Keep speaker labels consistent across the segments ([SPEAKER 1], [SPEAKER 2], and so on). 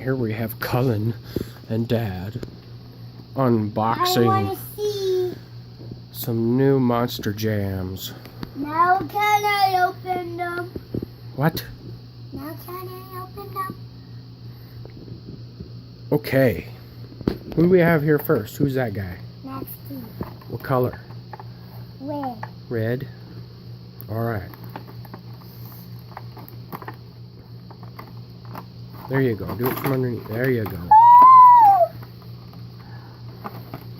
[SPEAKER 1] here we have Cullen and Dad
[SPEAKER 2] I want
[SPEAKER 1] unboxing
[SPEAKER 2] to see.
[SPEAKER 1] some new Monster Jams.
[SPEAKER 2] Now can I open them?
[SPEAKER 1] What?
[SPEAKER 2] Now can I open them?
[SPEAKER 1] Okay. Who do we have here first? Who's that guy?
[SPEAKER 2] Maxie.
[SPEAKER 1] What color?
[SPEAKER 2] Red.
[SPEAKER 1] Red. Alright. There you go. Do it from underneath. There you go.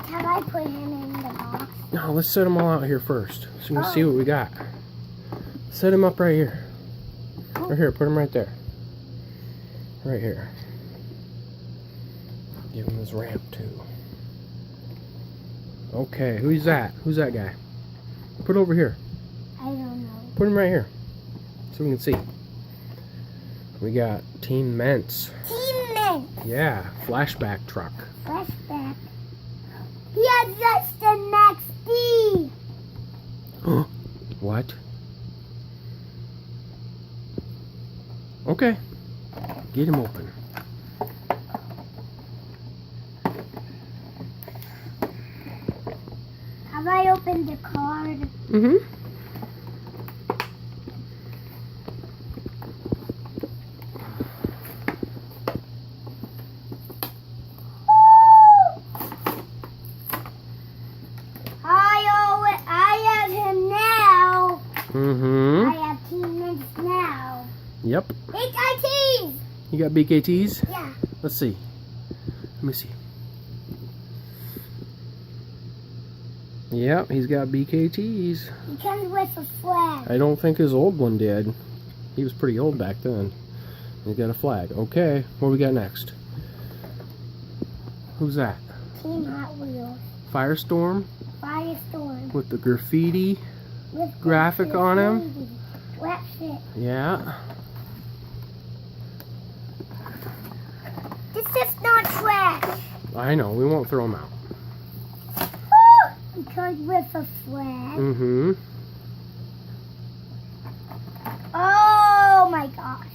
[SPEAKER 2] Can I put him in the box?
[SPEAKER 1] No, let's set them all out here first so we can see what we got. Set him up right here. Right here. Put him right there. Right here. Give him his ramp too. Okay, who's that? Who's that guy? Put it over here.
[SPEAKER 2] I don't know.
[SPEAKER 1] Put him right here so we can see. We got Team Ments.
[SPEAKER 2] Team Mint.
[SPEAKER 1] Yeah, flashback truck.
[SPEAKER 2] Flashback. He has just the next D.
[SPEAKER 1] What? Okay. Get him open.
[SPEAKER 2] Have I opened the card?
[SPEAKER 1] Mm-hmm.
[SPEAKER 2] I have him now.
[SPEAKER 1] Mm-hmm.
[SPEAKER 2] I have Team Mint now.
[SPEAKER 1] Yep.
[SPEAKER 2] HIT!
[SPEAKER 1] You got BKTs?
[SPEAKER 2] Yeah.
[SPEAKER 1] Let's see. Let me see. Yep, he's got BKTs.
[SPEAKER 2] He comes with a flag.
[SPEAKER 1] I don't think his old one did. He was pretty old back then. He's got a flag. Okay, what do we got next? Who's that?
[SPEAKER 2] Team Hot Wheels.
[SPEAKER 1] Firestorm
[SPEAKER 2] Firestorm.
[SPEAKER 1] with the graffiti
[SPEAKER 2] With
[SPEAKER 1] graphic on him.
[SPEAKER 2] Wet fit.
[SPEAKER 1] Yeah.
[SPEAKER 2] This is not trash.
[SPEAKER 1] I know, we won't throw him out.
[SPEAKER 2] He comes with a flag.
[SPEAKER 1] Mm-hmm.
[SPEAKER 2] Oh my gosh.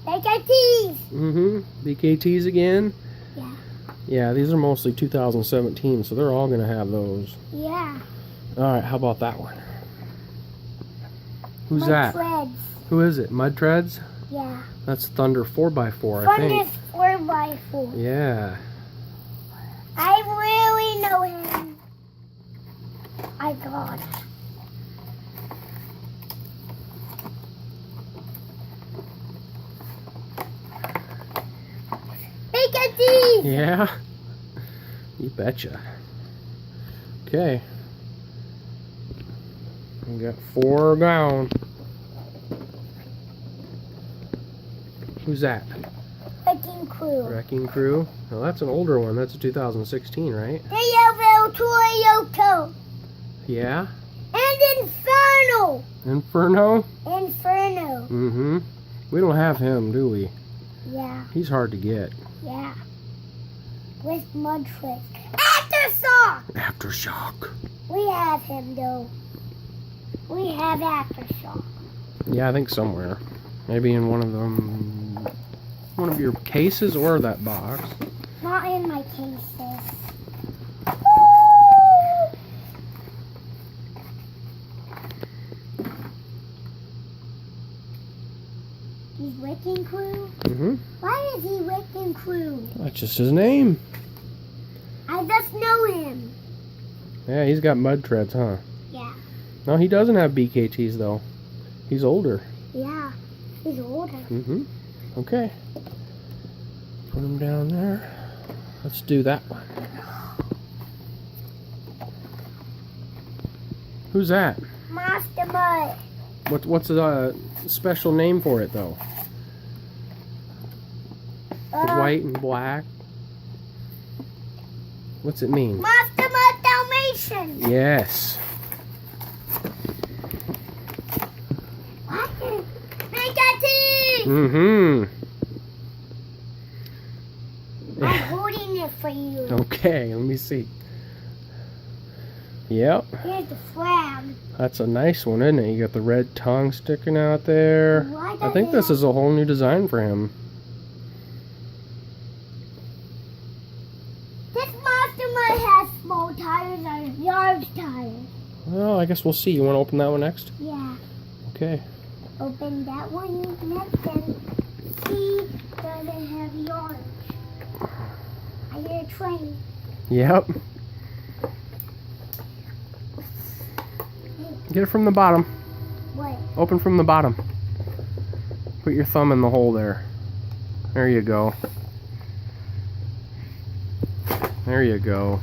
[SPEAKER 2] HITs.
[SPEAKER 1] Mm-hmm. BKTs again?
[SPEAKER 2] Yeah.
[SPEAKER 1] Yeah, these are mostly 2017, so they're all going to have those.
[SPEAKER 2] Yeah.
[SPEAKER 1] Alright, how about that one? Who's
[SPEAKER 2] Mud
[SPEAKER 1] that?
[SPEAKER 2] Treads.
[SPEAKER 1] Who is it? Mud Treads?
[SPEAKER 2] Yeah.
[SPEAKER 1] That's Thunder 4x4, I
[SPEAKER 2] Thunder
[SPEAKER 1] think.
[SPEAKER 2] 4x4.
[SPEAKER 1] Yeah.
[SPEAKER 2] I really know him. I got it. HITs.
[SPEAKER 1] Yeah? You betcha. Okay. We got 4 down. Who's that?
[SPEAKER 2] Wrecking Crew.
[SPEAKER 1] Wrecking Crew. Well, that's an older one. That's a 2016, right?
[SPEAKER 2] They Toyota.
[SPEAKER 1] Yeah.
[SPEAKER 2] And Inferno.
[SPEAKER 1] Inferno?
[SPEAKER 2] Inferno.
[SPEAKER 1] Mm-hmm. We don't have him, do we?
[SPEAKER 2] Yeah.
[SPEAKER 1] He's hard to get.
[SPEAKER 2] Yeah. With Mud Trick. Aftershock.
[SPEAKER 1] Aftershock.
[SPEAKER 2] We have him though. We have Aftershock.
[SPEAKER 1] Yeah, I think somewhere. Maybe in one of them, one of your cases or that box.
[SPEAKER 2] Not in my cases. He's Wrecking Crew?
[SPEAKER 1] Mm-hmm.
[SPEAKER 2] Why is he Wrecking Crew?
[SPEAKER 1] That's just his name.
[SPEAKER 2] I just know him.
[SPEAKER 1] Yeah, he's got mud treads, huh?
[SPEAKER 2] Yeah.
[SPEAKER 1] No, he doesn't have BKTs, though. He's older.
[SPEAKER 2] Yeah. He's older.
[SPEAKER 1] Mm-hmm. Okay. Put him down there. Let's do that one. Who's that?
[SPEAKER 2] Monster Mud.
[SPEAKER 1] What's the special name for it, though? The white and black? What's it mean?
[SPEAKER 2] Monster Mud Dalmatian.
[SPEAKER 1] Yes.
[SPEAKER 2] What? HIT.
[SPEAKER 1] Mm-hmm.
[SPEAKER 2] I'm holding it for you.
[SPEAKER 1] Okay, let me see. Yep.
[SPEAKER 2] Here's the flag.
[SPEAKER 1] That's a nice one, isn't it? You got the red tongue sticking out there.
[SPEAKER 2] Why
[SPEAKER 1] I
[SPEAKER 2] does
[SPEAKER 1] think
[SPEAKER 2] it
[SPEAKER 1] this
[SPEAKER 2] have-
[SPEAKER 1] is a whole new design for him.
[SPEAKER 2] small tires are large tires.
[SPEAKER 1] Well, I guess we'll see. You want to open that one next?
[SPEAKER 2] Yeah.
[SPEAKER 1] Okay.
[SPEAKER 2] Open that one next and see does it have yards. I hear a train.
[SPEAKER 1] Yep. Get it from the bottom.
[SPEAKER 2] What?
[SPEAKER 1] Open from the bottom. Put your thumb in the hole there. There you go. There you go.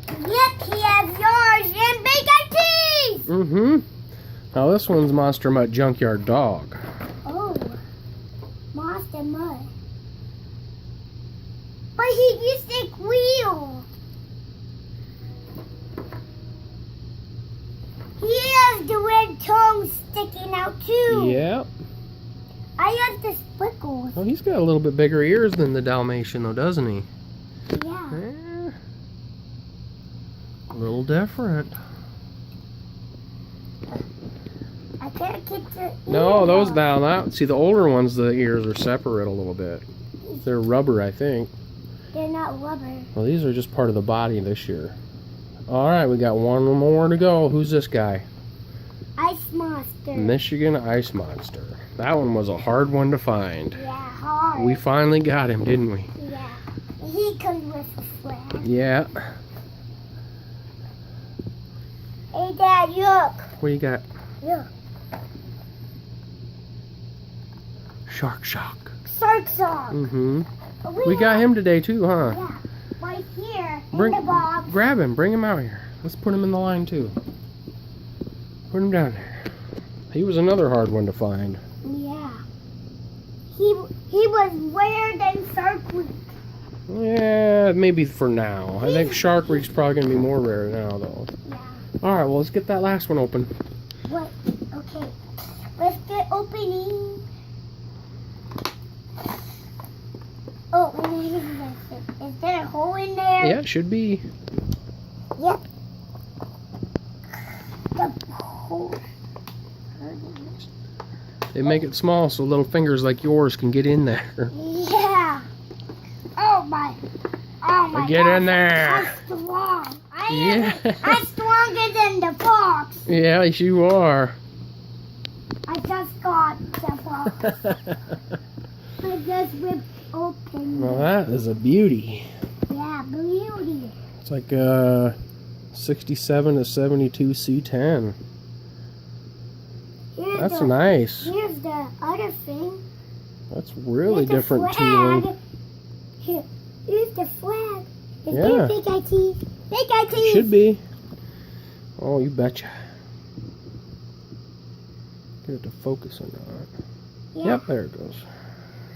[SPEAKER 2] Yep, he has yards and big teeth.
[SPEAKER 1] Mm-hmm. Now this one's Monster Mutt Junkyard Dog.
[SPEAKER 2] Oh, Monster Mud. But he used a wheel. He has the red tongue sticking out too.
[SPEAKER 1] Yep.
[SPEAKER 2] I have the sprinkles.
[SPEAKER 1] Well, he's got a little bit bigger ears than the Dalmatian, though, doesn't he?
[SPEAKER 2] Yeah.
[SPEAKER 1] Eh, a little different.
[SPEAKER 2] I can't get the.
[SPEAKER 1] No,
[SPEAKER 2] ear
[SPEAKER 1] those
[SPEAKER 2] off.
[SPEAKER 1] down out. See, the older ones, the ears are separate a little bit. They're rubber, I think.
[SPEAKER 2] They're not rubber.
[SPEAKER 1] Well, these are just part of the body this year. All right, we got one more to go. Who's this guy?
[SPEAKER 2] Ice Monster.
[SPEAKER 1] Michigan Ice Monster. That one was a hard one to find.
[SPEAKER 2] Yeah, hard.
[SPEAKER 1] We finally got him, didn't we?
[SPEAKER 2] Yeah. He comes with a flag.
[SPEAKER 1] Yeah.
[SPEAKER 2] Hey, Dad, look.
[SPEAKER 1] What do you got?
[SPEAKER 2] Look.
[SPEAKER 1] Shark.
[SPEAKER 2] Shark Shark.
[SPEAKER 1] Mm-hmm. We got him today, too, huh?
[SPEAKER 2] Yeah. Right here
[SPEAKER 1] Bring,
[SPEAKER 2] in the box.
[SPEAKER 1] grab him. Bring him out here. Let's put him in the line, too. Put him down there. He was another hard one to find.
[SPEAKER 2] Yeah. He was rarer than Shark Week.
[SPEAKER 1] Yeah, maybe for now. I think Shark Week's probably going to be more rare now, though.
[SPEAKER 2] Yeah.
[SPEAKER 1] All right, well, let's get that last one open.
[SPEAKER 2] What? Okay. Let's get opening. Oh, is there a hole in there?
[SPEAKER 1] Yeah, it should be.
[SPEAKER 2] Yep. The hole.
[SPEAKER 1] They make it small so little fingers like yours can get in there.
[SPEAKER 2] Yeah. Oh my. Oh my.
[SPEAKER 1] Get
[SPEAKER 2] gosh,
[SPEAKER 1] in there.
[SPEAKER 2] I'm strong.
[SPEAKER 1] Yeah.
[SPEAKER 2] I'm stronger than the fox.
[SPEAKER 1] Yeah, yes, you are.
[SPEAKER 2] I just got the fox. I just ripped open.
[SPEAKER 1] Well, that is a beauty.
[SPEAKER 2] Yeah, beauty.
[SPEAKER 1] It's like a 67 to 72 C10. That's nice.
[SPEAKER 2] Here's the other thing.
[SPEAKER 1] That's really
[SPEAKER 2] Here's the
[SPEAKER 1] different
[SPEAKER 2] flag.
[SPEAKER 1] tooling.
[SPEAKER 2] Here's the flag. Is
[SPEAKER 1] Yeah.
[SPEAKER 2] there big IT? Big IT.
[SPEAKER 1] Should be. Oh, you betcha. Get it to focus or not.
[SPEAKER 2] Yeah.
[SPEAKER 1] Yep, there it goes.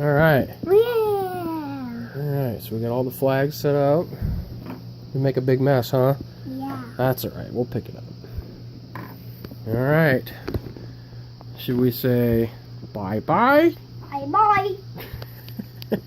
[SPEAKER 1] All right.
[SPEAKER 2] Yeah.
[SPEAKER 1] All right, so we got all the flags set up. We make a big mess, huh?
[SPEAKER 2] Yeah.
[SPEAKER 1] That's all right. We'll pick it up. All right. Should we say bye-bye?
[SPEAKER 2] Bye bye.